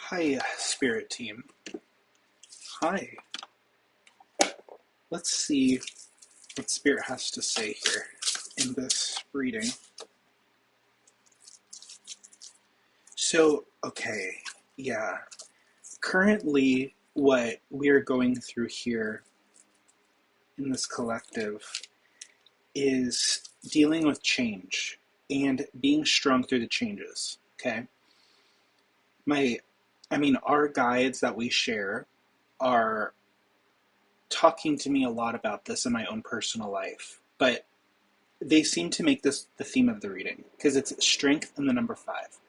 Hi, Spirit Team. Hi. Let's see what Spirit has to say here in this reading. Okay, yeah. Currently, what we're going through here in this collective is dealing with change and being strong through the changes. Okay? My, our guides that we share are talking to me a lot about this in my own personal life, but they seem to make this the theme of the reading because it's strength and the number five.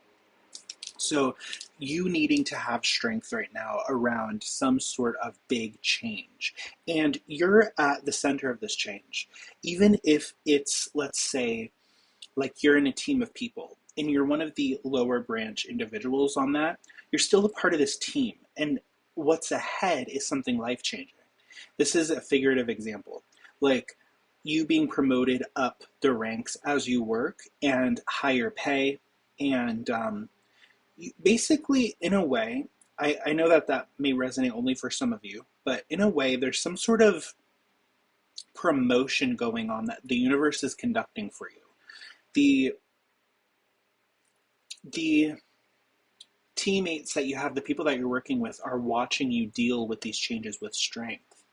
So, you needing to have strength right now around some sort of big change. And you're at the center of this change. Even if it's, let's say, like you're in a team of people and you're one of the lower branch individuals on that, you're still a part of this team. And what's ahead is something life changing. This is a figurative example. Like you being promoted up the ranks as you work and higher pay and basically, in a way, I know that that may resonate only for some of you, but in a way, there's some sort of promotion going on that the universe is conducting for you. The the teammates that you have, the people that you're working with, are watching you deal with these changes with strength,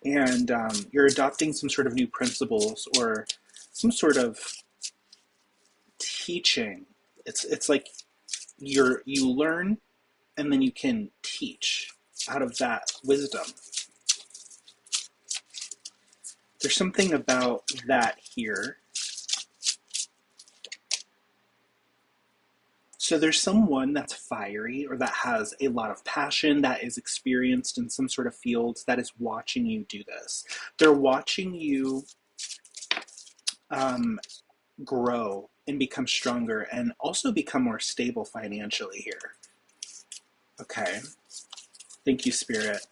and you're adopting some sort of new principles or some sort of teaching. It's like you learn and then you can teach out of that wisdom. There's something about that here. So there's someone that's fiery or that has a lot of passion, that is experienced in some sort of field, that is watching you do this. They're watching you um, grow and become stronger and also become more stable financially here. Okay. Thank you, Spirit.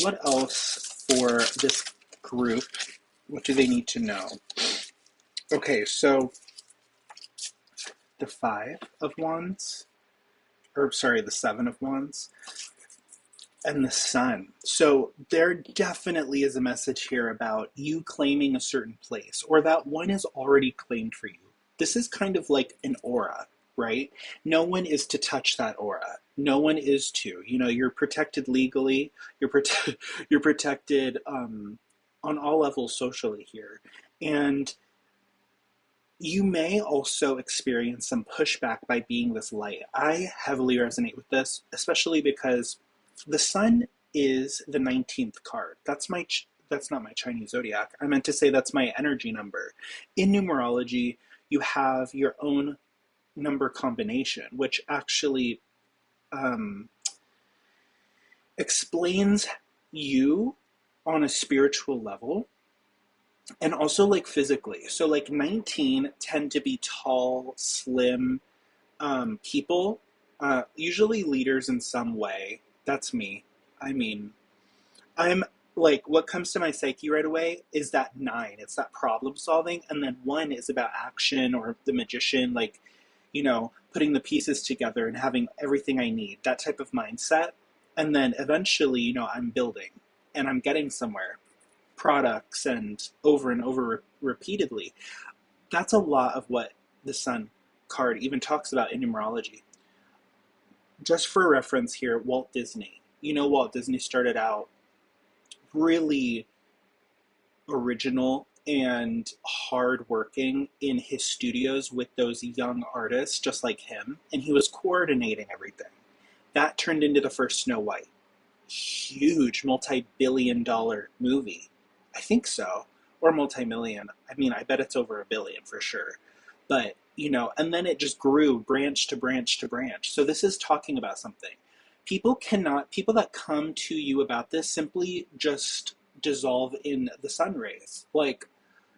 What else for this group? What do they need to know? Okay, so the Five of Wands, or sorry, the Seven of Wands, and the Sun. So there definitely is a message here about you claiming a certain place, or that one is already claimed for you. This is kind of like an aura, right? No one is to touch that aura. No one is to. You're protected legally. You're protected on all levels socially here, and you may also experience some pushback by being this light. I heavily resonate with this, especially because the sun is the 19th card. That's not my Chinese zodiac. I meant to say that's my energy number. In numerology, you have your own number combination, which actually um, explains you on a spiritual level and also like physically. So like 19 tend to be tall, slim people, usually leaders in some way. That's me. I mean, I'm like, what comes to my psyche right away is that nine. It's that problem solving. And then one is about action or the magician, like, putting the pieces together and having everything I need, that type of mindset. And then eventually, I'm building and I'm getting somewhere, products and over repeatedly. That's a lot of what the Sun card even talks about in numerology. Just for reference here, Walt Disney. Walt Disney started out really original and hardworking in his studios with those young artists just like him, and he was coordinating everything. That turned into the first Snow White. Huge multi-billion-dollar movie. I think so. Or multi-million. I mean, I bet it's over $1 billion for sure. But, and then it just grew branch to branch to branch. So this is talking about something. People that come to you about this simply just dissolve in the sun rays. Like,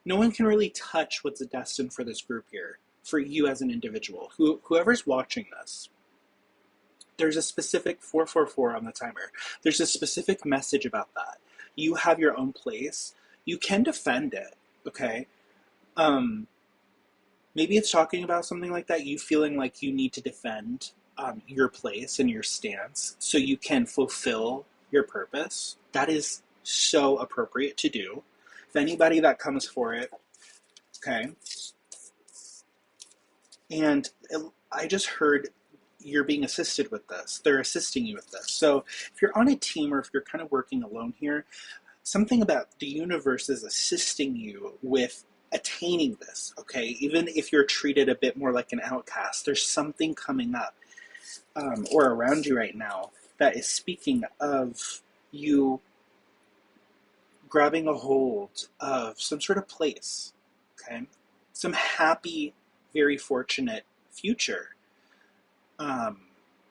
no one can really touch what's destined for this group here, for you as an individual. Whoever's watching this, there's a specific 444 on the timer. There's a specific message about that. You have your own place. You can defend it, okay? Maybe it's talking about something like that, you feeling like you need to defend your place and your stance so you can fulfill your purpose. That is so appropriate to do. If anybody that comes for it, okay. And I just heard you're being assisted with this. They're assisting you with this. So if you're on a team or if you're kind of working alone here, something about the universe is assisting you with attaining this, okay? Even if you're treated a bit more like an outcast, there's something coming up or around you right now that is speaking of you grabbing a hold of some sort of place, okay? Some happy, very fortunate future.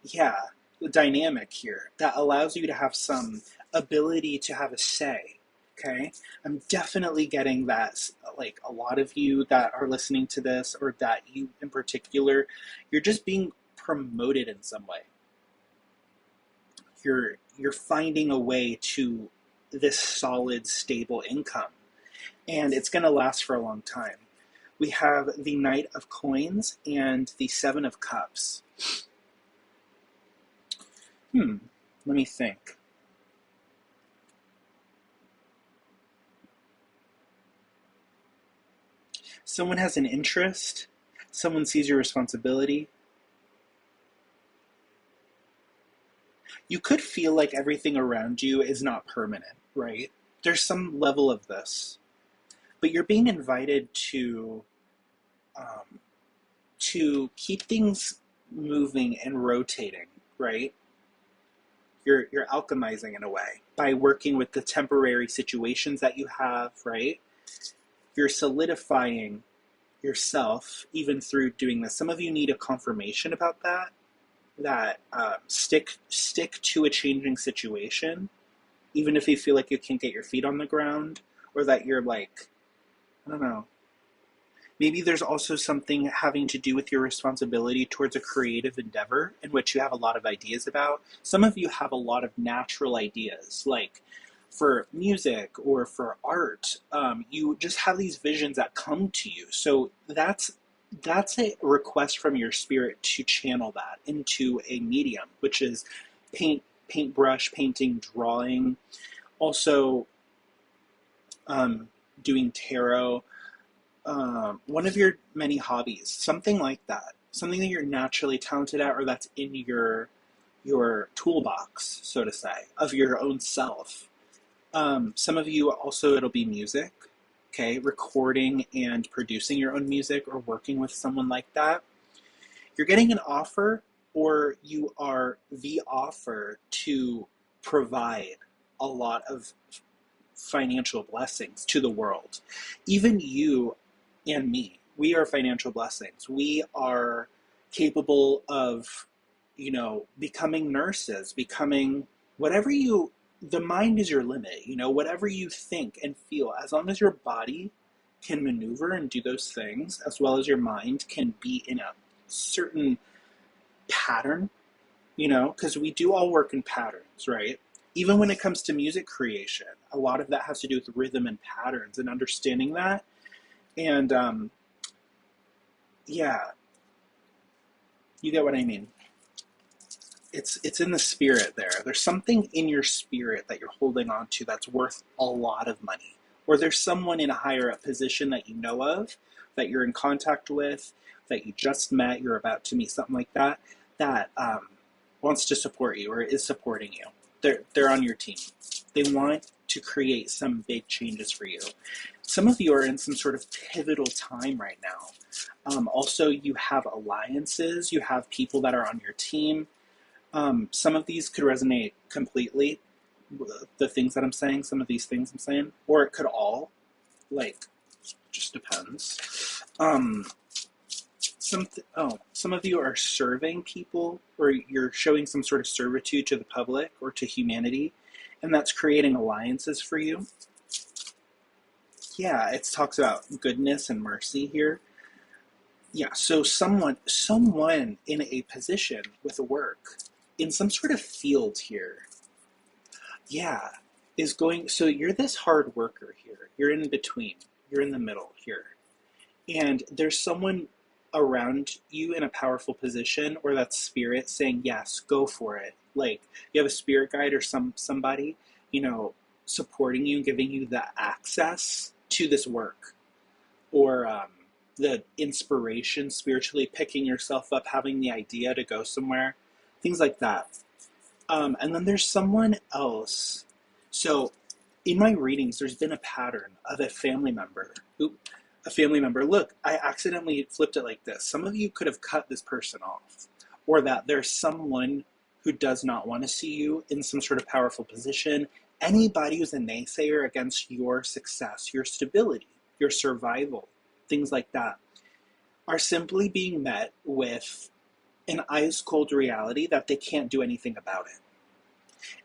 Yeah, the dynamic here that allows you to have some ability to have a say. Okay, I'm definitely getting that. Like a lot of you that are listening to this, or that you in particular, you're just being promoted in some way. You're finding a way to this solid, stable income, and it's going to last for a long time. We have the Knight of Coins and the Seven of Cups. Let me think. Someone has an interest, someone sees your responsibility. You could feel like everything around you is not permanent, right? There's some level of this, but you're being invited to keep things moving and rotating, right? You're alchemizing in a way by working with the temporary situations that you have, right? You're solidifying yourself even through doing this. Some of you need a confirmation about that stick to a changing situation, even if you feel like you can't get your feet on the ground, or that you're like, I don't know. Maybe there's also something having to do with your responsibility towards a creative endeavor in which you have a lot of ideas about. Some of you have a lot of natural ideas, like for music or for art. You just have these visions that come to you. So that's a request from your spirit to channel that into a medium, which is paintbrush, painting, drawing, also doing tarot. One of your many hobbies, something like that, something that you're naturally talented at, or that's in your toolbox, so to say, of your own self. Some of you also, it'll be music, okay, recording and producing your own music, or working with someone like that. You're getting an offer, or you are the offer to provide a lot of financial blessings to the world. Even you and me, we are financial blessings. We are capable of, becoming nurses, becoming whatever the mind is your limit, whatever you think and feel, as long as your body can maneuver and do those things, as well as your mind can be in a certain pattern, because we do all work in patterns, right? Even when it comes to music creation, a lot of that has to do with rhythm and patterns and understanding that. And yeah, you get what I mean. It's in the spirit there. There's something in your spirit that you're holding on to that's worth a lot of money. Or there's someone in a higher up position that you know of, that you're in contact with, that you just met, you're about to meet, something like that, that wants to support you or is supporting you. They're on your team. They want to create some big changes for you. Some of you are in some sort of pivotal time right now. Also, you have alliances. You have people that are on your team. Some of these could resonate completely, the things that I'm saying, some of these things I'm saying, or it could all, just depends. Some of you are serving people, or you're showing some sort of servitude to the public or to humanity, and that's creating alliances for you. Yeah, it talks about goodness and mercy here. Yeah, so someone in a position with work, in some sort of field here, yeah, is going, so you're this hard worker here. You're in between. You're in the middle here. And there's someone around you in a powerful position, or that spirit saying, yes, go for it. Like you have a spirit guide or somebody, you know, supporting you, giving you the access to this work, or the inspiration spiritually, picking yourself up, having the idea to go somewhere, things like that. And then there's someone else. So in my readings, there's been a pattern of a family member. A family member. Look, I accidentally flipped it like this. Some of you could have cut this person off, or that there's someone who does not want to see you in some sort of powerful position. Anybody who's a naysayer against your success, your stability, your survival, things like that, are simply being met with an ice cold reality that they can't do anything about it.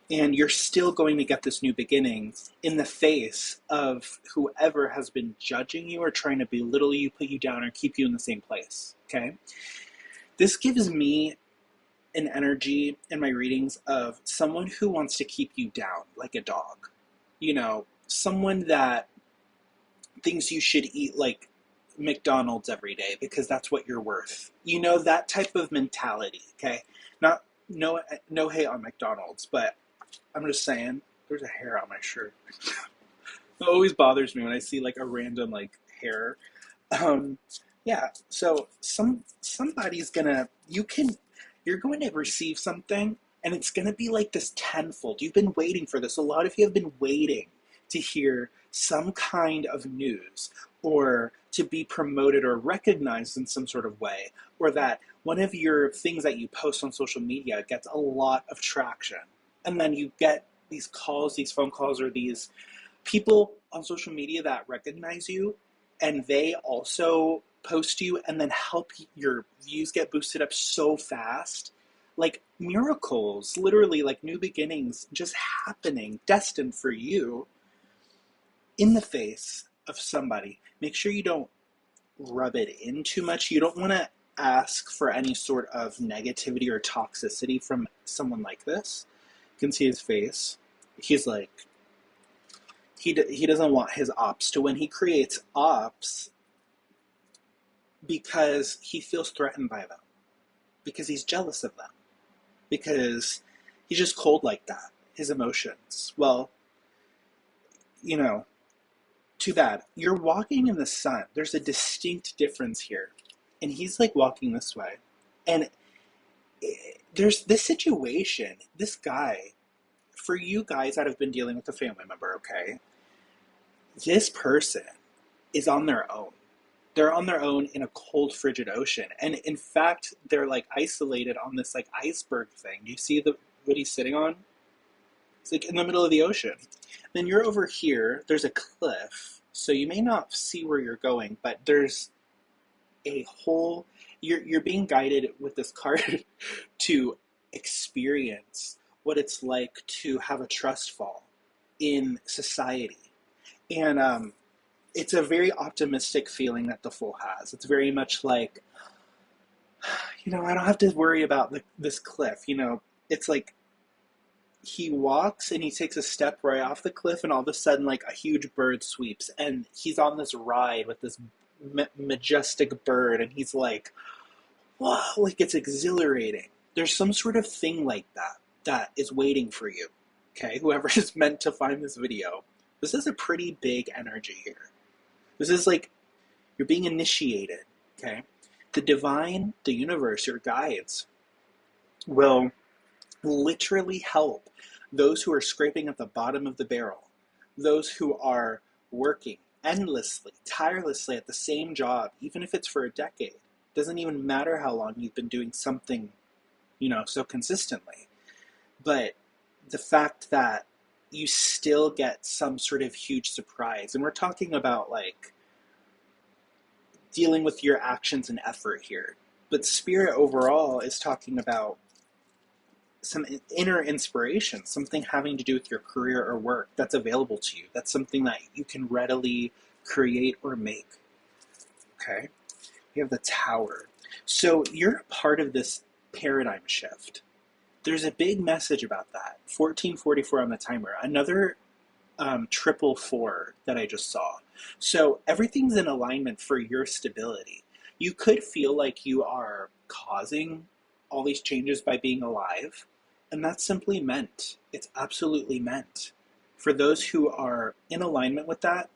And you're still going to get this new beginning in the face of whoever has been judging you or trying to belittle you, put you down, or keep you in the same place. Okay? This gives me an energy in my readings of someone who wants to keep you down like a dog. You know, someone that thinks you should eat like McDonald's every day because that's what you're worth. You know, that type of mentality. Okay? Not no hate on McDonald's, but I'm just saying, there's a hair on my shirt. It always bothers me when I see like a random like hair. Um, yeah, so somebody's gonna you're going to receive something, and it's gonna be like this tenfold. You've been waiting for this. A lot of you have been waiting to hear some kind of news, or to be promoted or recognized in some sort of way, or that one of your things that you post on social media gets a lot of traction. And then you get these calls, these phone calls, or these people on social media that recognize you, and they also post you and then help your views get boosted up so fast. Like miracles, literally, like new beginnings just happening, destined for you in the face of somebody. Make sure you don't rub it in too much. You don't want to ask for any sort of negativity or toxicity from someone like this. You can see his face. He's like, he doesn't want his ops to win. He creates ops because he feels threatened by them, because he's jealous of them, because he's just cold like that. His emotions. Well, you know, too bad. You're walking in the sun. There's a distinct difference here. And he's like walking this way. And there's this situation, this guy, for you guys that have been dealing with a family member, okay, this person is on their own. They're on their own in a cold, frigid ocean. And in fact, they're like isolated on this like iceberg thing. Do you see what he's sitting on? It's like in the middle of the ocean. Then you're over here, there's a cliff, so you may not see where you're going, but there's a whole, you're being guided with this card to experience what it's like to have a trust fall in society. And it's a very optimistic feeling that the Fool has. It's very much like, you know, I don't have to worry about this cliff. You know, it's like he walks and he takes a step right off the cliff, and all of a sudden, like a huge bird sweeps, and he's on this ride with this majestic bird, and he's like, wow, like it's exhilarating. There's some sort of thing like that is waiting for you. Okay, whoever is meant to find this video, this is a pretty big energy here. This is like you're being initiated. Okay, the divine, the universe, your guides will literally help those who are scraping at the bottom of the barrel, those who are working endlessly, tirelessly at the same job, even if it's for a decade. Doesn't even matter how long you've been doing something, you know, so consistently. But the fact that you still get some sort of huge surprise, and we're talking about like dealing with your actions and effort here, but Spirit overall is talking about some inner inspiration, something having to do with your career or work that's available to you. That's something that you can readily create or make. Okay? You have the Tower. So you're a part of this paradigm shift. There's a big message about that. 1444 on the timer. Another triple four that I just saw. So everything's in alignment for your stability. You could feel like you are causing all these changes by being alive, and that's simply meant. It's absolutely meant. For those who are in alignment with that,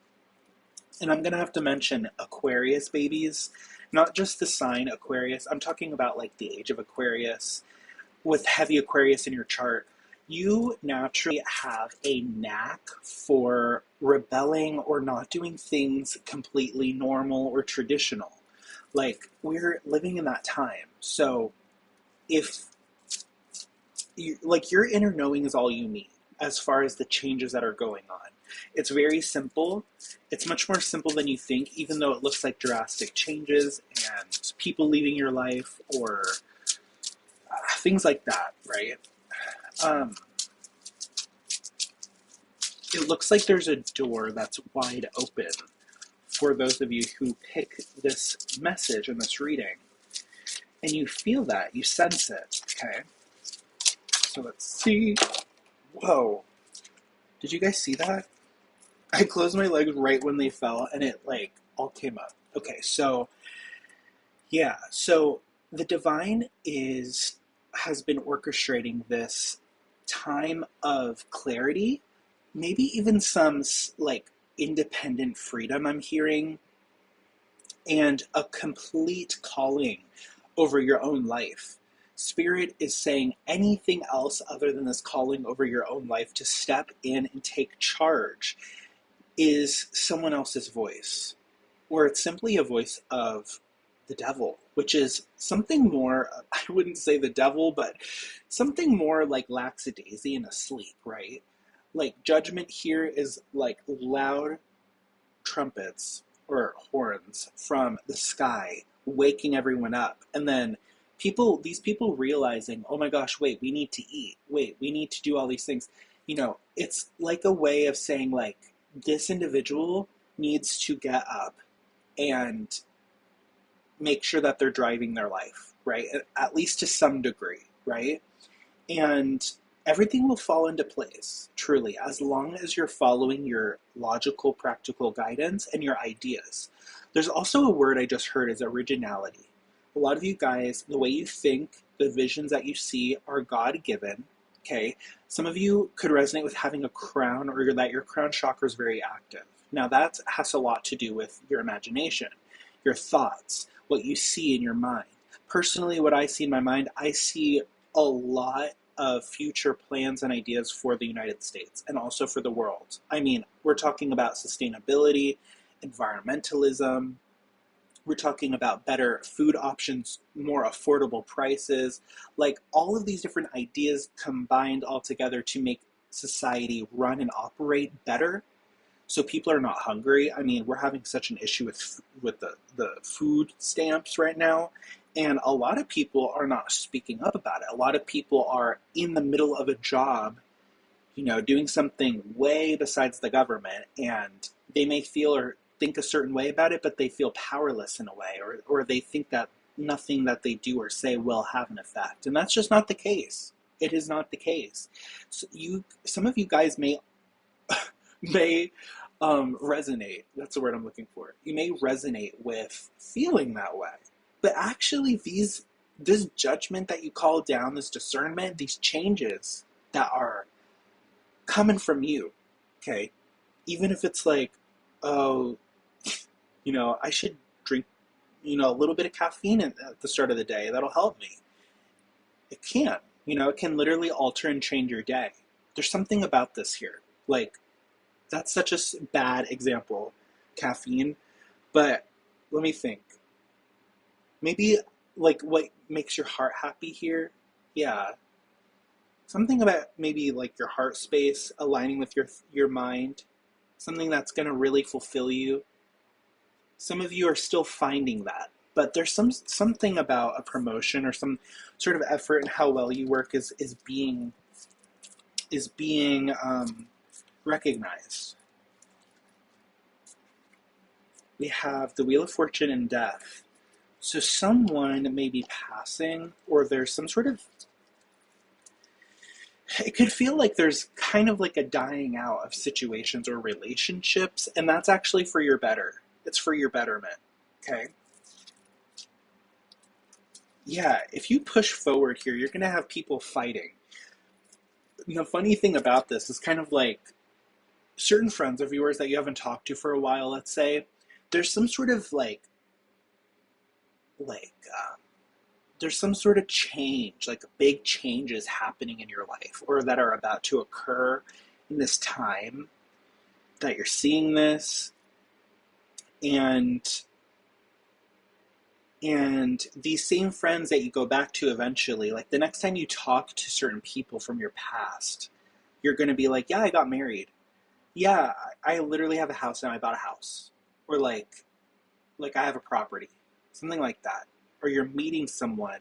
and I'm going to have to mention Aquarius babies, not just the sign Aquarius. I'm talking about like the age of Aquarius, with heavy Aquarius in your chart. You naturally have a knack for rebelling or not doing things completely normal or traditional. Like, we're living in that time. So if you, like, your inner knowing is all you need as far as the changes that are going on. It's very simple. It's much more simple than you think, even though it looks like drastic changes and people leaving your life or things like that, right? Um, it looks like there's a door that's wide open for those of you who pick this message in this reading. And you feel that, you sense it, okay? So let's see. Whoa. Did you guys see that? I closed my legs right when they fell and it like all came up. Okay, so yeah, so the divine has been orchestrating this time of clarity, maybe even some like independent freedom I'm hearing, and a complete calling over your own life. Spirit is saying anything else other than this calling over your own life to step in and take charge is someone else's voice, or it's simply a voice of the devil, which is something more, I wouldn't say the devil, but something more like lackadaisy and asleep, right? Like, judgment here is like loud trumpets or horns from the sky, waking everyone up. And then these people realizing, oh my gosh, wait, we need to eat. Wait, we need to do all these things. You know, it's like a way of saying, like, this individual needs to get up and make sure that they're driving their life, right? At least to some degree, right? And everything will fall into place, truly, as long as you're following your logical, practical guidance and your ideas. There's also a word I just heard is originality. A lot of you guys, the way you think, the visions that you see are God-given, okay? Some of you could resonate with having a crown, or that your crown chakra is very active. Now that has a lot to do with your imagination, your thoughts, what you see in your mind. Personally, what I see in my mind, I see a lot of future plans and ideas for the United States and also for the world. I mean, we're talking about sustainability, environmentalism, we're talking about better food options, more affordable prices, like all of these different ideas combined all together to make society run and operate better so people are not hungry. I mean, we're having such an issue with the food stamps right now, and a lot of people are not speaking up about it. A lot of people are in the middle of a job, you know, doing something way besides the government, and they may feel or think a certain way about it, but they feel powerless in a way, or they think that nothing that they do or say will have an effect, and that's just not the case. It is not the case. So some of you guys may resonate. That's the word I'm looking for. You may resonate with feeling that way, but actually, this judgment that you call down, this discernment, these changes that are coming from you, okay? Even if it's like, oh, you know, I should drink, you know, a little bit of caffeine at the start of the day. That'll help me. It can. You know, it can literally alter and change your day. There's something about this here. Like, that's such a bad example, caffeine. But let me think. Maybe, like, what makes your heart happy here? Yeah. Something about maybe, like, your heart space aligning with your mind. Something that's going to really fulfill you. Some of you are still finding that. But there's something about a promotion or some sort of effort and how well you work is being recognized. We have the Wheel of Fortune and Death. So someone may be passing, or there's some sort of, it could feel like there's kind of like a dying out of situations or relationships, and that's actually for your better. It's for your betterment, okay? yeah, if you push forward here, you're going to have people fighting. And the funny thing about this is kind of like certain friends of yours that you haven't talked to for a while, let's say, there's some sort of like, there's some sort of change, like big changes happening in your life or that are about to occur in this time that you're seeing this. And these same friends that you go back to eventually, like the next time you talk to certain people from your past, you're going to be like, yeah, I got married. Yeah, I literally have a house now. I bought a house. Or like I have a property. Something like that. Or you're meeting someone.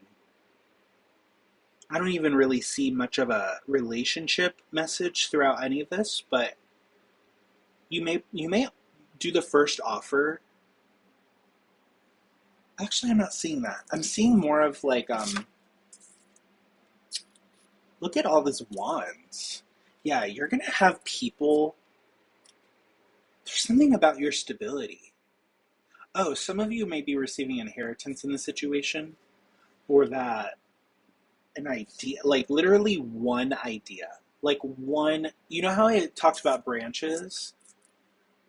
I don't even really see much of a relationship message throughout any of this, but you may do the first offer. Actually, I'm not seeing that. I'm seeing more of like look at all these wands. Yeah, you're going to have people. There's something about your stability. Oh, some of you may be receiving inheritance in the situation, or that an idea, like literally one idea. Like one, you know how I talked about branches?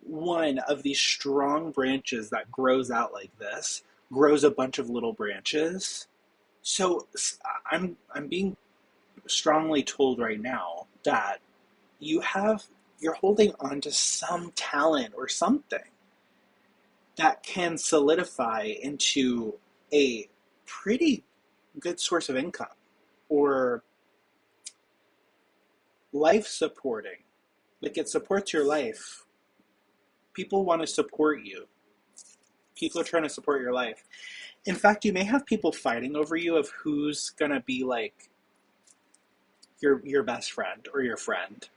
One of these strong branches that grows out like this grows a bunch of little branches. So I'm being strongly told right now that you have you're holding on to some talent or something that can solidify into a pretty good source of income or life supporting. Like it supports your life. People want to support you. People are trying to support your life. In fact, you may have people fighting over you of who's gonna be like your best friend or your friend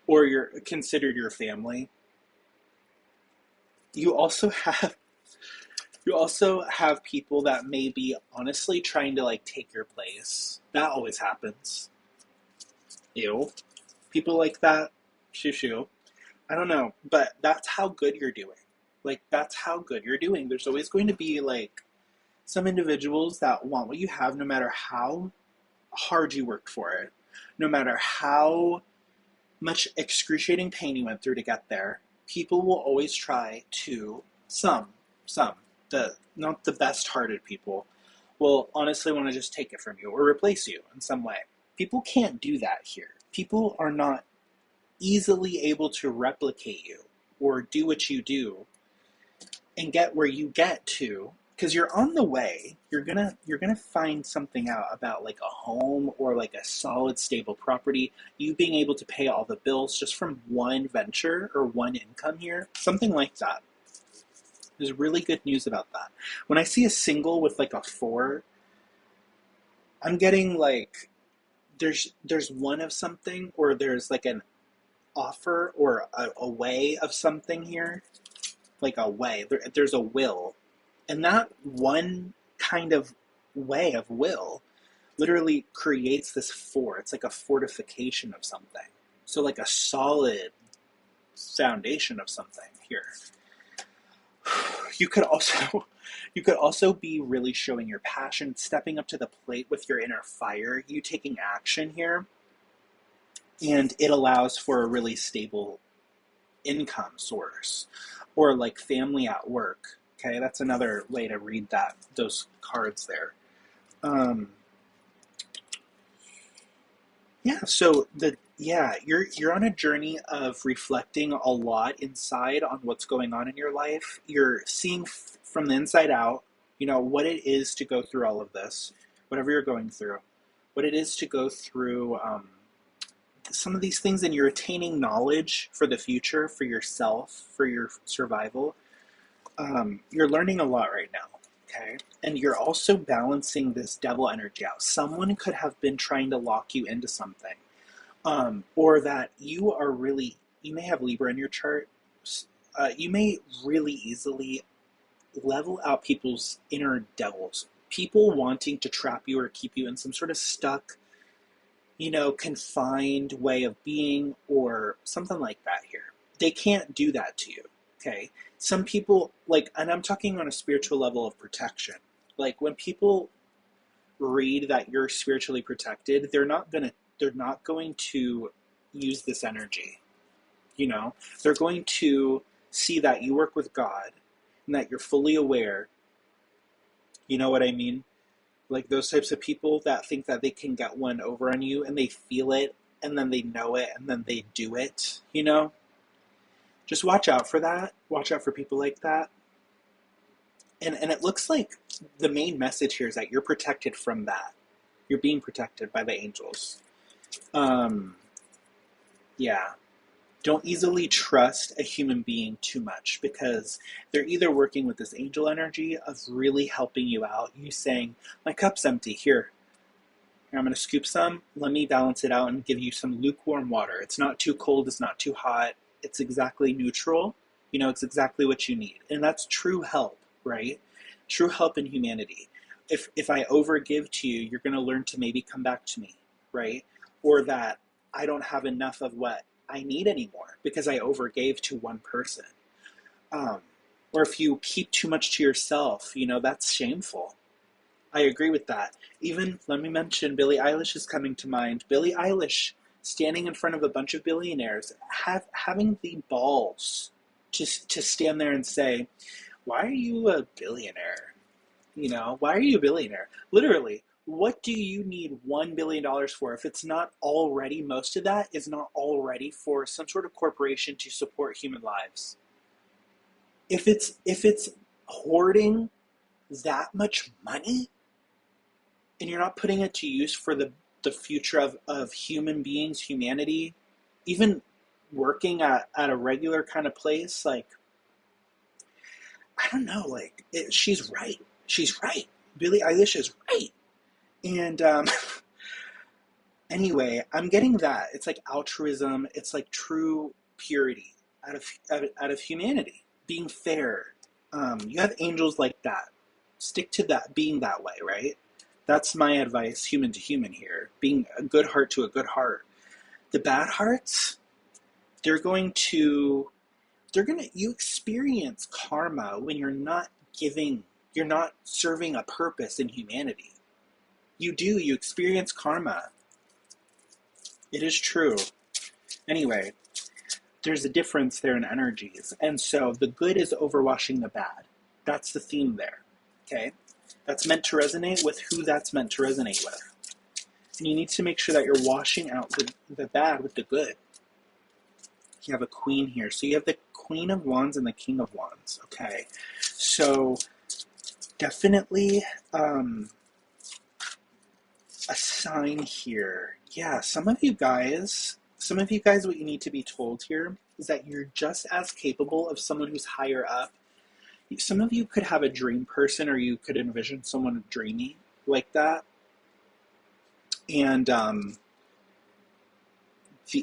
or your considered your family. You also have you also have people that may be honestly trying to like take your place. That always happens. Ew. People like that. Shoo shoo. I don't know, but that's how good you're doing. Like that's how good you're doing. There's always going to be like some individuals that want what you have no matter how hard you worked for it. No matter how much excruciating pain you went through to get there, people will always try to some the not the best hearted people will honestly want to just take it from you or replace you in some way. People can't do that here. People are not easily able to replicate you or do what you do and get where you get to because you're on the way. You're gonna find something out about like a home or like a solid stable property, you being able to pay all the bills just from one venture or one income here, something like that. There's really good news about that. When I see a single with like a four, I'm getting like there's one of something or there's like an offer or a way of something here, like a way. There's a will, and that one kind of way of will literally creates this four. It's like a fortification of something. So like a solid foundation of something here. You could also you could also be really showing your passion, stepping up to the plate with your inner fire, you taking action here, and it allows for a really stable income source or like family at work. Okay, that's another way to read that those cards there. Um, yeah, so you're on a journey of reflecting a lot inside on what's going on in your life. You're seeing from the inside out, what it is to go through all of this, whatever you're going through, what it is to go through some of these things, and you're attaining knowledge for the future, for yourself, for your survival. You're learning a lot right now, okay? And you're also balancing this devil energy out. Someone could have been trying to lock you into something, or that you may have Libra in your chart. You may really easily level out people's inner devils, people wanting to trap you or keep you in some sort of stuck, confined way of being or something like that here. They can't do that to you, okay? Some people, like, and I'm talking on a spiritual level of protection. Like, when people read that you're spiritually protected, they're not going to use this energy. You know, they're going to see that you work with God and that you're fully aware. You know what I mean? Like those types of people that think that they can get one over on you and they feel it and then they know it and then they do it, you know? Just watch out for that. Watch out for people like that. And it looks like the main message here is that you're protected from that. You're being protected by the angels. Um, yeah. Don't easily trust a human being too much because they're either working with this angel energy of really helping you out. You saying, my cup's empty, here, I'm going to scoop some. Let me balance it out and give you some lukewarm water. It's not too cold. It's not too hot. It's exactly neutral. You know, it's exactly what you need. And that's true help, right? True help in humanity. If I overgive to you, you're going to learn to maybe come back to me, right? Or that I don't have enough of what I need anymore because I overgave to one person. Um, or if you keep too much to yourself, you know, that's shameful. I agree with that. Even, let me mention, Billie Eilish is coming to mind. Billie Eilish standing in front of a bunch of billionaires, having the balls to stand there and say, why are you a billionaire? You know, why are you a billionaire? Literally, what do you need $1 billion for if it's not already, most of that is not already for some sort of corporation to support human lives? If it's hoarding that much money, and you're not putting it to use for the future of human beings, humanity, even working at a regular kind of place, like, I don't know, like, she's right. She's right. Billie Eilish is right. And anyway, I'm getting that. It's like altruism. It's like true purity out of humanity, being fair. You have angels like that. Stick to that, being that way, right? That's my advice, human to human here. Being a good heart to a good heart. The bad hearts, they're going to, you experience karma when you're not giving, you're not serving a purpose in humanity. You experience karma. It is true. Anyway, there's a difference there in energies. And so the good is overwashing the bad. That's the theme there. Okay? That's meant to resonate with who that's meant to resonate with. And you need to make sure that you're washing out the bad with the good. You have a queen here. So you have the Queen of Wands and the King of Wands. Okay. So definitely a sign here. Yeah, some of you guys, what you need to be told here is that you're just as capable of someone who's higher up. Some of you could have a dream person, or you could envision someone dreamy like that. And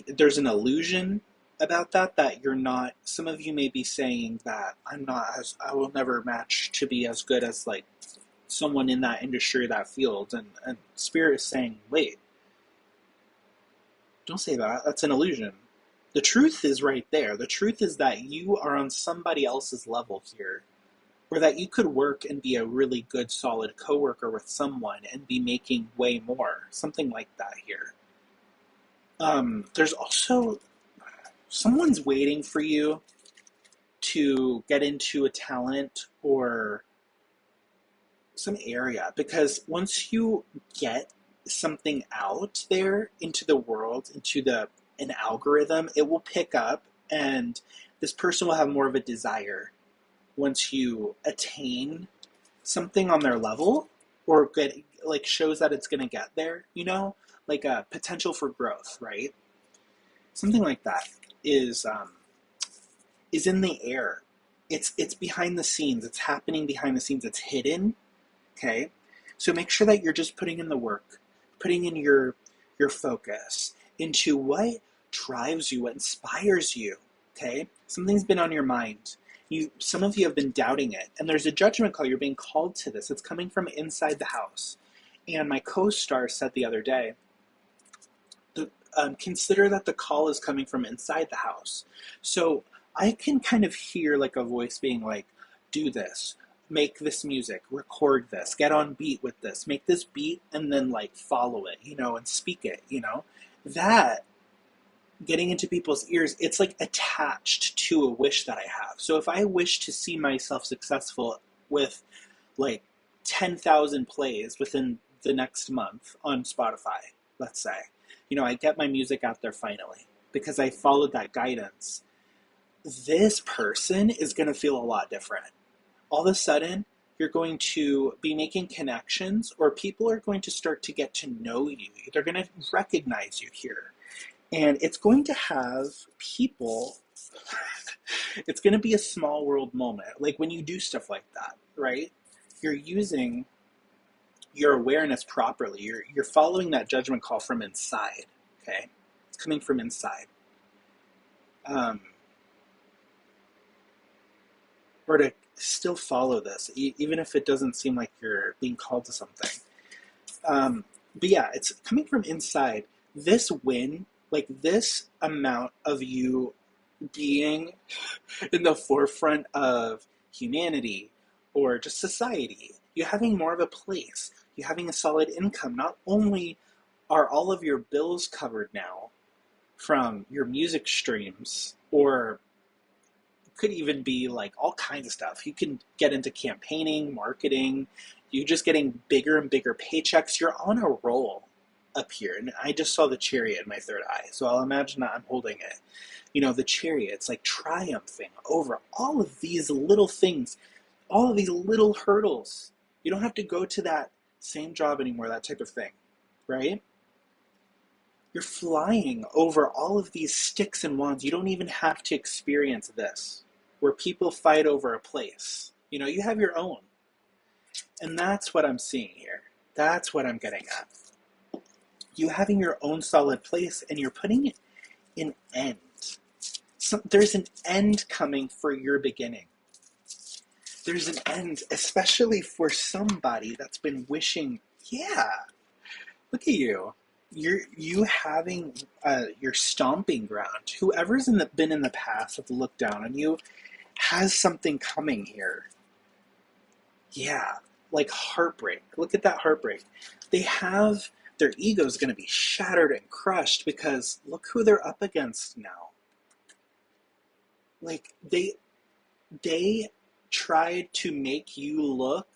there's an illusion about that you're not. Some of you may be saying that I will never match to be as good as like someone in that industry, that field. And Spirit is saying, wait, don't say that. That's an illusion. The truth is right there. The truth is that you are on somebody else's level here, or that you could work and be a really good, solid coworker with someone and be making way more. Something like that here. There's also someone's waiting for you to get into a talent or some area, because once you get something out there into the world, into an algorithm, it will pick up, and this person will have more of a desire once you attain something on their level, or get, like, shows that it's going to get there, you know, like a potential for growth, right? Something like that is in the air. It's behind the scenes. It's happening behind the scenes. It's hidden. Okay, so make sure that you're just putting in the work, putting in your focus into what drives you, what inspires you. Okay, something's been on your mind. Some of you have been doubting it, and there's a judgment call. You're being called to this. It's coming from inside the house. And my co-star said the other day, consider that the call is coming from inside the house. So I can kind of hear like a voice being like, do this. make this music, record this, get on beat with this, make this beat, and then like follow it, and speak it, that getting into people's ears, it's like attached to a wish that I have. So if I wish to see myself successful with like 10,000 plays within the next month on Spotify, let's say, I get my music out there finally because I followed that guidance. This person is going to feel a lot different. All of a sudden, you're going to be making connections, or people are going to start to get to know you. They're going to recognize you here. And it's going to have people, it's going to be a small world moment. Like when you do stuff like that, right? You're using your awareness properly. You're following that judgment call from inside, okay? It's coming from inside. Or to still follow this, even if it doesn't seem like you're being called to something. But yeah, it's coming from inside. This win, like this amount of you being in the forefront of humanity or just society, you having more of a place, you having a solid income. Not only are all of your bills covered now from your music streams, or could even be like all kinds of stuff. You can get into campaigning, marketing. You're just getting bigger and bigger paychecks. You're on a roll up here. And I just saw the chariot in my third eye. So I'll imagine that I'm holding it. The chariot, it's like triumphing over all of these little things, all of these little hurdles. You don't have to go to that same job anymore, that type of thing, right? You're flying over all of these sticks and wands. You don't even have to experience this, where people fight over a place. You have your own. And that's what I'm seeing here. That's what I'm getting at. You having your own solid place, and you're putting an end. So there's an end coming for your beginning. There's an end, especially for somebody that's been wishing, yeah, look at you. You having your stomping ground. Whoever's been in the past have looked down on you has something coming here. Yeah, like heartbreak. Look at that heartbreak. They have their ego's going to be shattered and crushed because look who they're up against now. Like they tried to make you look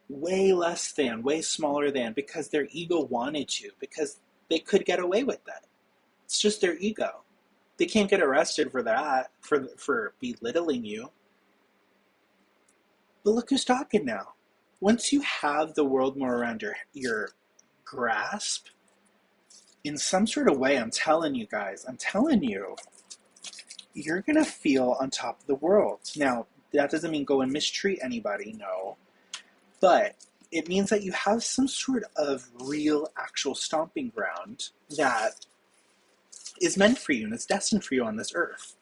way less than, way smaller than, because their ego wanted to, because they could get away with that. It's just their ego. They can't get arrested for that, for belittling you. But look who's talking now. Once you have the world more around your grasp, in some sort of way, I'm telling you guys, you're going to feel on top of the world. Now, that doesn't mean go and mistreat anybody, no. But it means that you have some sort of real, actual stomping ground that is meant for you and is destined for you on this earth.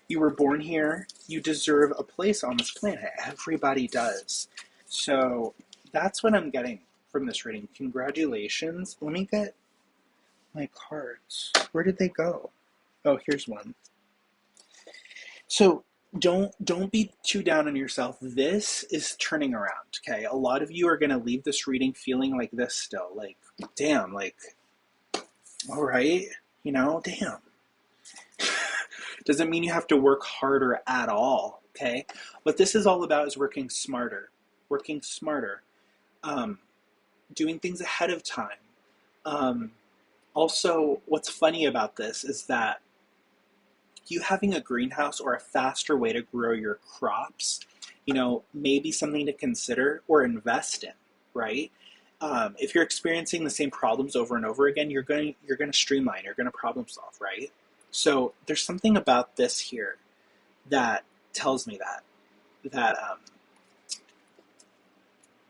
You were born here. You deserve a place on this planet. Everybody does. So that's what I'm getting from this reading. Congratulations. Let me get my cards. Where did they go? Oh, here's one. So don't be too down on yourself. This is turning around, okay? A lot of you are going to leave this reading feeling like this still. Like, damn, like, all right, damn. Doesn't mean you have to work harder at all, okay? What this is all about is working smarter. Doing things ahead of time. Also, what's funny about this is that you having a greenhouse or a faster way to grow your crops, maybe something to consider or invest in, right? If you're experiencing the same problems over and over again, you're going to streamline, you're going to problem solve, right? So there's something about this here that tells me that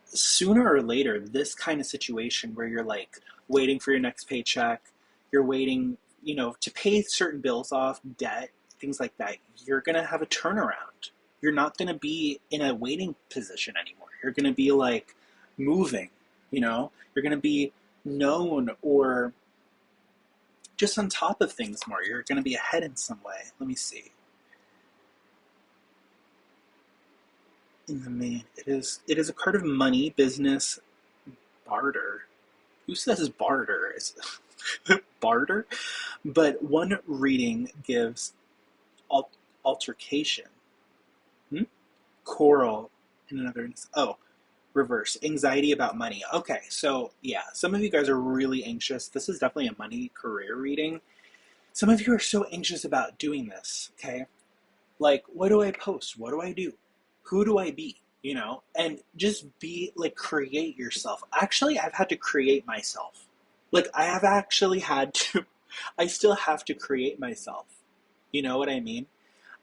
sooner or later, this kind of situation where you're like waiting for your next paycheck, you're waiting, to pay certain bills off, debt, things like that, you're going to have a turnaround. You're not going to be in a waiting position anymore. You're going to be like moving, you're going to be known or just on top of things more. You're going to be ahead in some way. Let me see. in the main. It is a card of money, business, barter. Who says barter? Is barter? But one reading gives al- altercation. Hmm? Coral in another. Oh, reverse anxiety about money. Okay, so yeah, some of you guys are really anxious. This is definitely a money career reading. Some of you are so anxious about doing this. Okay, like, what do I post? What do I do? Who do I be? You know, and just be like, create yourself. Actually, I've had to create myself. Like, I have actually had to, I still have to create myself. You know what I mean?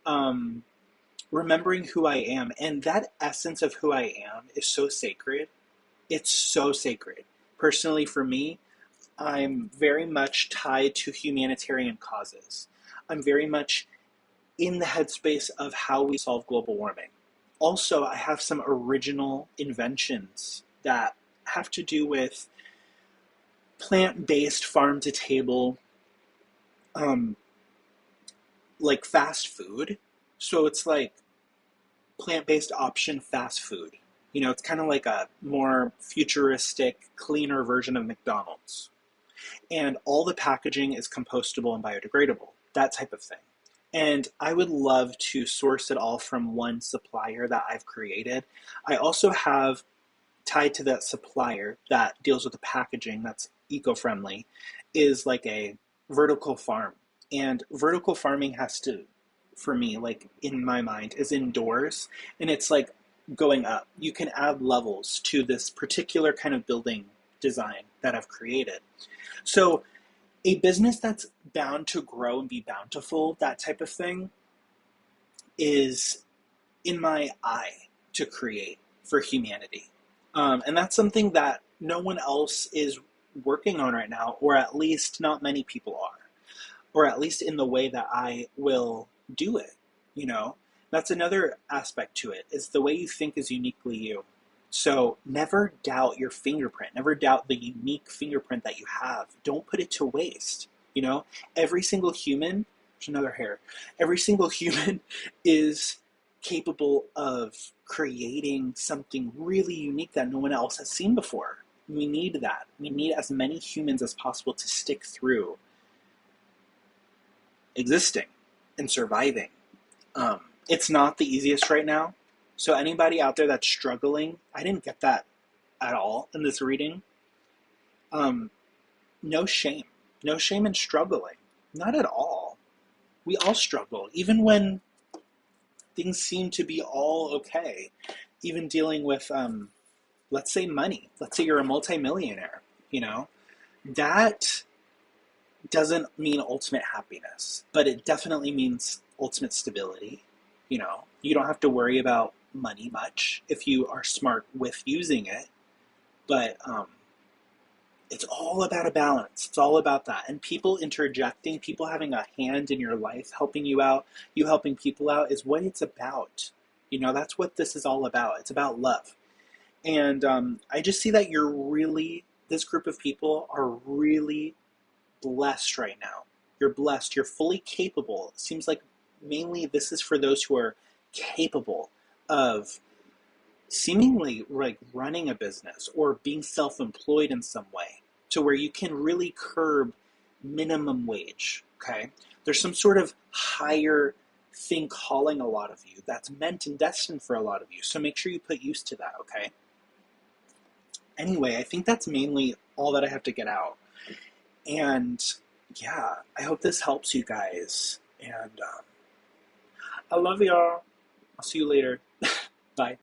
Um, Remembering who I am. And that essence of who I am is so sacred. It's so sacred. Personally, for me, I'm very much tied to humanitarian causes. I'm very much in the headspace of how we solve global warming. Also, I have some original inventions that have to do with plant based farm to table, um, like fast food. So it's like plant based option fast food. You know, it's kind of like a more futuristic, cleaner version of McDonald's. And all the packaging is compostable and biodegradable, that type of thing. And I would love to source it all from one supplier that I've created. I also have, tied to that supplier that deals with the packaging that's eco-friendly, is like a vertical farm. And vertical farming has to, for me, like in my mind, is indoors, and it's like going up. You can add levels to this particular kind of building design that I've created. So a business that's bound to grow and be bountiful, that type of thing, is in my eye to create for humanity. And that's something that no one else is working on right now, or at least not many people are, or at least in the way that I will do it. You know, that's another aspect to it, is the way you think is uniquely you. So never doubt your fingerprint. Never doubt the unique fingerprint that you have. Don't put it to waste. You know, every single human, there's another hair, every single human is capable of creating something really unique that no one else has seen before. We need that. We need as many humans as possible to stick through existing and surviving. It's not the easiest right now. So anybody out there that's struggling, I didn't get that at all in this reading. Um, no shame. No shame in struggling. Not at all. We all struggle, even when things seem to be all okay. Even dealing with, let's say, money. Let's say you're a multimillionaire. You know, that doesn't mean ultimate happiness, but it definitely means ultimate stability. You know, you don't have to worry about money much if you are smart with using it, but it's all about a balance. It's all about that. And people interjecting, people having a hand in your life, helping you out, you helping people out, is what it's about. You know, that's what this is all about. It's about love. And I just see that this group of people are really blessed right now. You're blessed. You're fully capable. It seems like mainly this is for those who are capable of seemingly like running a business or being self-employed in some way, to where you can really curb minimum wage. Okay, there's some sort of higher thing calling a lot of you that's meant and destined for a lot of you, so make sure you put use to that. Okay, anyway, I think that's mainly all that I have to get out. And yeah, I hope this helps you guys. And I love y'all. I'll see you later. Bye.